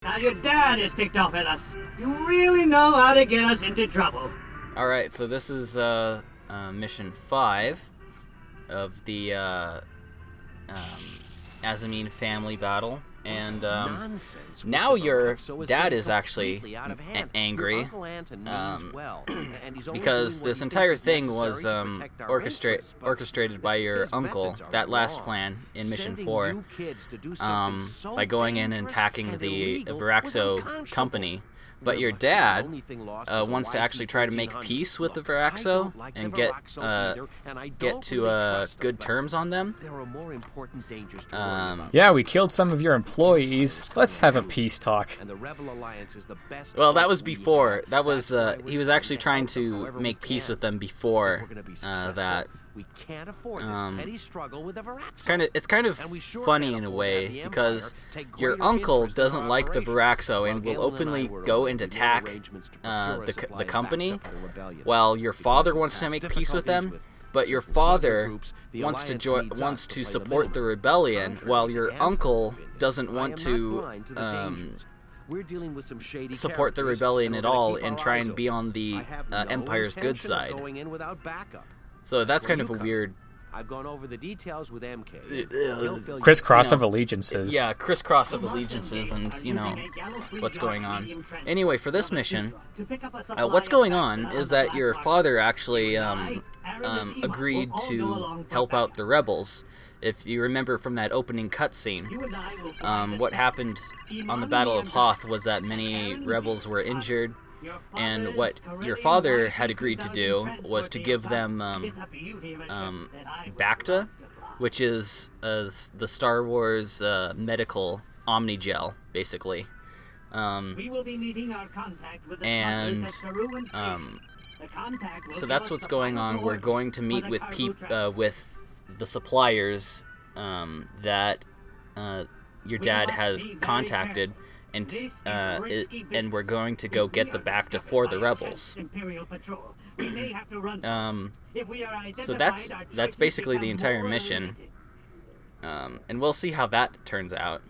Now your dad is ticked off at us. You really know how to get us into trouble. Alright, so this is mission 5 of the Azamine family battle. And now your dad is actually angry because this entire thing was orchestrated by your uncle, that last plan in Mission 4, by going in and attacking the Viraxo company. But your dad wants to actually try to make peace with the Viraxo and get to good terms on them. Yeah, we killed some of your employees. Let's have a peace talk. Well, that was before. That was he was actually trying to make peace with them before that. We can't afford this petty struggle with the Viraxo. It's kind of funny in a way because your uncle doesn't like the Viraxo and will openly go and attack the company, while your father wants to make peace with them. But your father wants to support the rebellion, while your uncle doesn't want to support the rebellion at all and try and be on the Empire's good side. So that's kind of a weird. I've gone over the details with MK. Crisscross of allegiances. Yeah, crisscross of allegiances, and what's going on. Anyway, for this mission, what's going on is that your father actually agreed to help out the rebels. If you remember from that opening cutscene, what happened on the Battle of Hoth was that many rebels were injured. And what your father had agreed to do was to give them Bacta, which is the Star Wars medical Omnigel, basically. And so that's what's going on. We're going to meet with with the suppliers that your dad has contacted. And we're going to go get the Bacta for the rebels. So that's basically the entire mission, and we'll see how that turns out.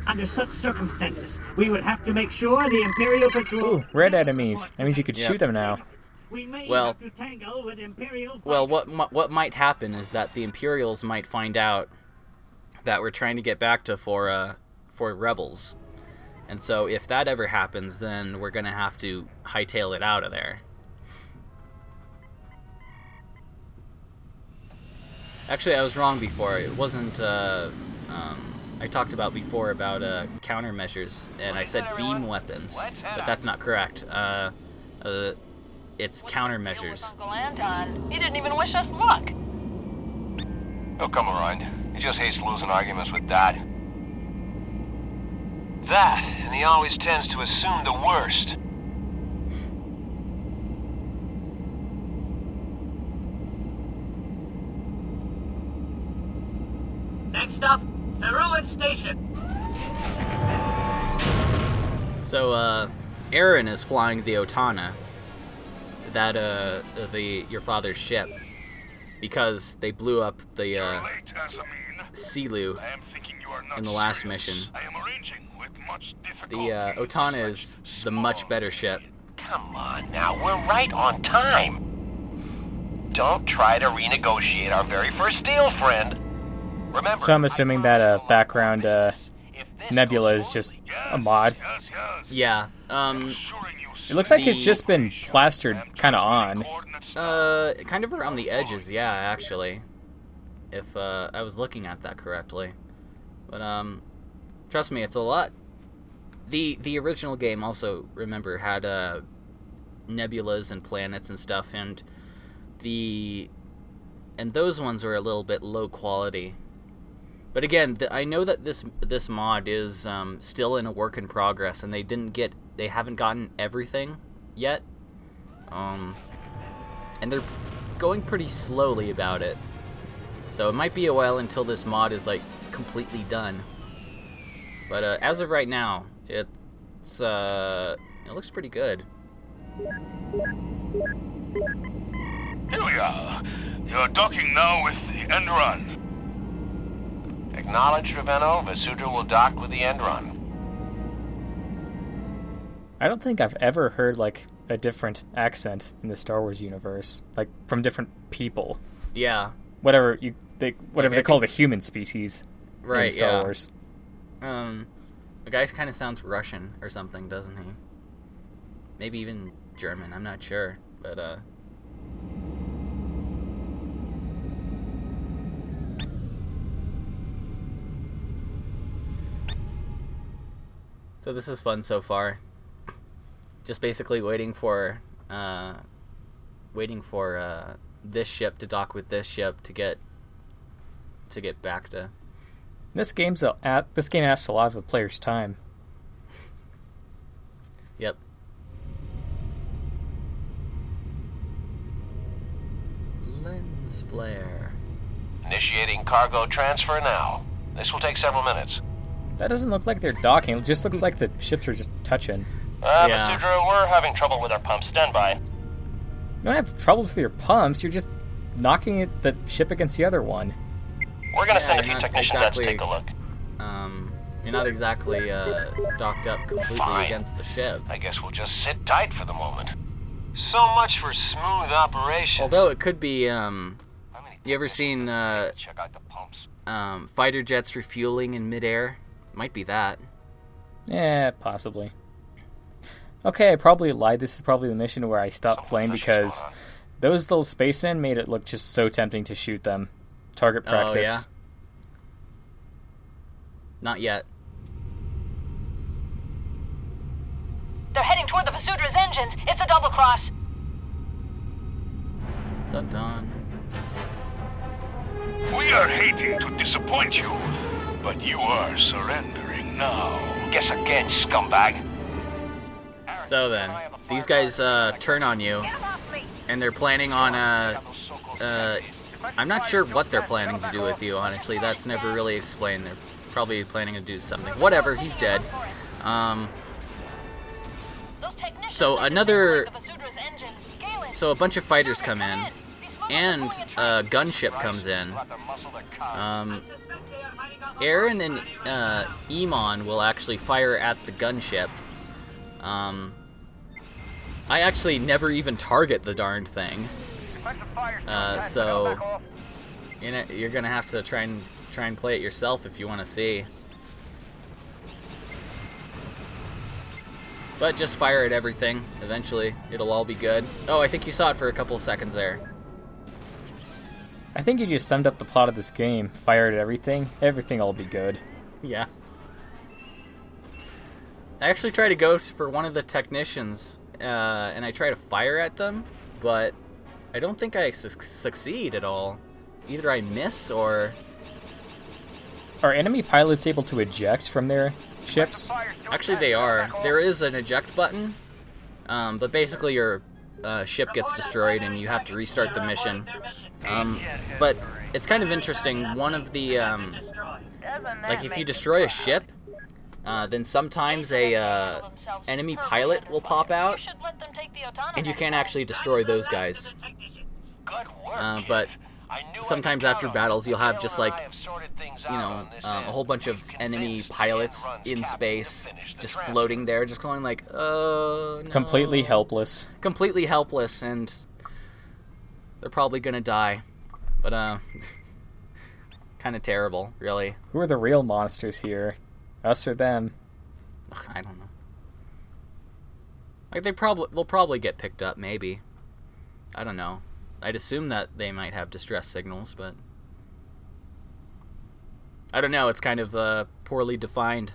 Under such circumstances, we would have to make sure the Imperial Patrol... Ooh, red enemies. That means you could shoot them now. Well, what might happen is that the Imperials might find out that we're trying to get Bacta for rebels, and so if that ever happens, then we're gonna have to hightail it out of there. Actually, I was wrong before. It wasn't. I talked about before about countermeasures, and I said beam weapons, but that's not correct. It's countermeasures. Uncle Anton, he didn't even wish us luck. He'll come around. He just hates losing arguments with Dad. That, and he always tends to assume the worst. Next up, the Ruin Station. So, Aaron is flying the Otana, that your father's ship, because they blew up the Silu in the last mission. The Otana is the much better ship. Come on now, we're right on time. Don't try to renegotiate our very first deal, friend. Remember, So I'm assuming that background nebula is just a mod. Yeah. It looks like it's just been plastered kind of on. Kind of around the edges, yeah, actually. If I was looking at that correctly. But trust me, it's a lot. The original game also, remember, had nebulas and planets and stuff, and those ones were a little bit low quality. But again, I know that this mod is still in a work in progress, and they haven't gotten everything yet. And they're going pretty slowly about it. So it might be a while until this mod is like completely done. But as of right now, it looks pretty good. Here we are. You're docking now with the end run. Acknowledged, Ravenno. Vasudra will dock with the end run. I don't think I've ever heard like a different accent in the Star Wars universe, like from different people. Yeah. Whatever they call the human species Right, in Star yeah. Wars. The guy kind of sounds Russian or something, doesn't he? Maybe even German, I'm not sure. But, so this is fun so far. Just basically waiting for this ship to dock with this ship to get Bacta. This game asks a lot of the player's time. Yep. Lens flare. Initiating cargo transfer now. This will take several minutes. That doesn't look like they're docking. It just looks like the ships are just touching. Yeah. Vasudra, we're having trouble with our pumps. Stand by. You don't have troubles with your pumps. You're just knocking the ship against the other one. We're gonna send a you're few not technicians out to exactly- take a look. You're not exactly docked up completely Fine. against the ship. I guess we'll just sit tight for the moment. So much for smooth operation. Although it could be, How many you ever seen check out the pumps? fighter jets refueling in midair? Might be that. Yeah, possibly. Okay, I probably lied. This is probably the mission where I stopped playing because those little spacemen made it look just so tempting to shoot them. Target practice. Oh, yeah? Not yet. They're heading toward the Vasudra's engines. It's a double cross. Dun dun. We are hating to disappoint you, but you are surrendering now. Guess again, scumbag. So then, these guys turn on you, and they're planning on I'm not sure what they're planning to do with you, honestly. That's never really explained. They're probably planning to do something. Whatever, he's dead. So a bunch of fighters come in, and a gunship comes in. Aaron and Iman will actually fire at the gunship. I actually never even target the darned thing. So you're gonna have to try and play it yourself if you want to see. But just fire at everything. Eventually, it'll all be good. Oh, I think you saw it for a couple of seconds there. I think you just summed up the plot of this game. Fire at everything. Everything will be good. Yeah. I actually try to go for one of the technicians, and I try to fire at them, but I don't think I succeed at all. Either I miss or... Are enemy pilots able to eject from their ships? Actually, they are. There is an eject button, but basically your ship gets destroyed and you have to restart the mission. But it's kind of interesting. One of the... like, if you destroy a ship, then sometimes a enemy pilot will pop out, and you can't actually destroy those guys. But sometimes after battles, you'll have just like, a whole bunch of enemy pilots in space, just floating there, just going like, oh, no. Completely helpless. Completely helpless, and they're probably gonna die. But, kind of terrible, really. Who are the real monsters here? Us or them? I don't know. Like, they'll probably get picked up, maybe. I don't know. I'd assume that they might have distress signals, but I don't know. It's kind of poorly defined.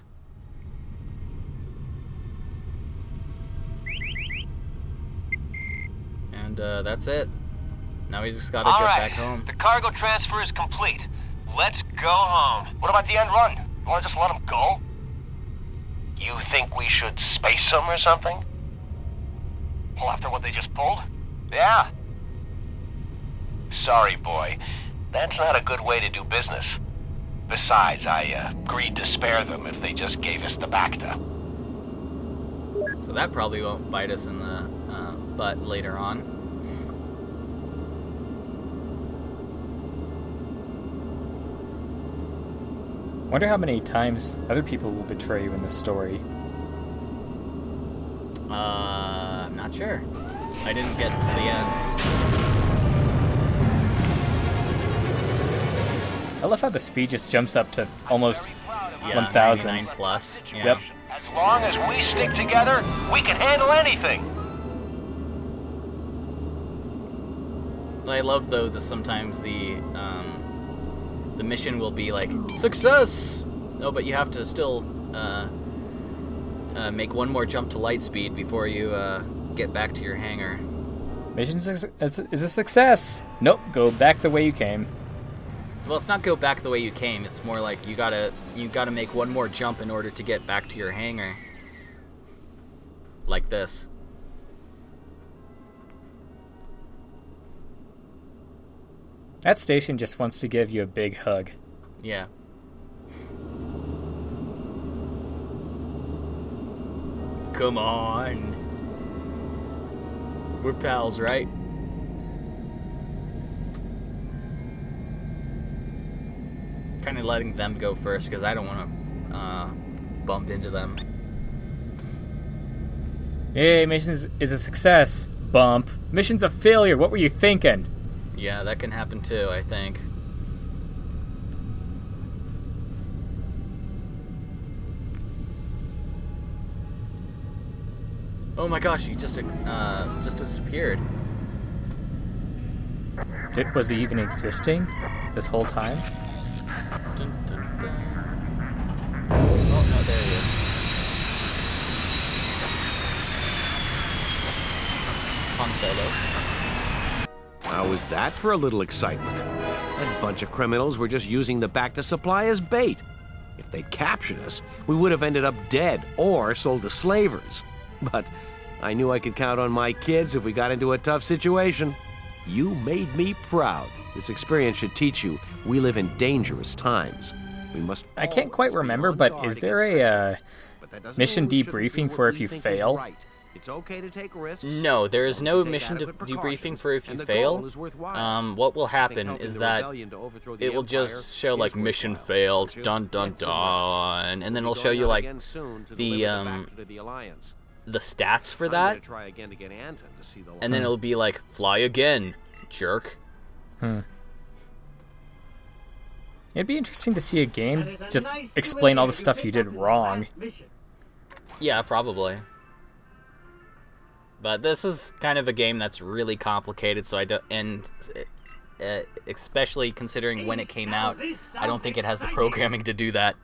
And that's it. Now we just gotta get back home. The cargo transfer is complete. Let's go home. What about the end run? You want to just let them go? You think we should space them or something? Pull after what they just pulled? Yeah. Sorry, boy. That's not a good way to do business. Besides, I agreed to spare them if they just gave us the Bacta. So that probably won't bite us in the butt later on. Wonder how many times other people will betray you in this story. I'm not sure. I didn't get to the end. I love how the speed just jumps up to almost Yeah, 1,000. 99 plus. Yeah. Yep. As long as we stick together, we can handle anything. I love though that sometimes the mission will be like success. Oh, but you have to still make one more jump to light speed before you get back to your hangar. Mission is a success. Nope, go back the way you came. Well, it's not go back the way you came. It's more like you gotta make one more jump in order to get back to your hangar. Like this. That station just wants to give you a big hug. Yeah. Come on. We're pals, right? Kind of letting them go first because I don't want to bump into them. Yay, mission is a success. Bump. Mission's a failure. What were you thinking? Yeah, that can happen too, I think. Oh my gosh, he just disappeared. Was he even existing this whole time? Dun, dun, dun. Oh, no, there he is. Han Solo. How was that for a little excitement? That bunch of criminals were just using the Bacta supply as bait. If they'd captured us, we would have ended up dead or sold to slavers. But I knew I could count on my kids if we got into a tough situation. You made me proud. This experience should teach you we live in dangerous times. We must. I can't quite remember, but is there a mission debriefing for if you fail? It's okay to take risks. No, there is no mission debriefing for if you fail. What will happen is that it will just show like mission failed, dun dun dun, and then it'll show you like the stats for that, and then it'll be like fly again, jerk. It'd be interesting to see a game just explain all the stuff you did wrong. Yeah, probably. But this is kind of a game that's really complicated, so I don't, and especially considering when it came out, I don't think it has the programming to do that.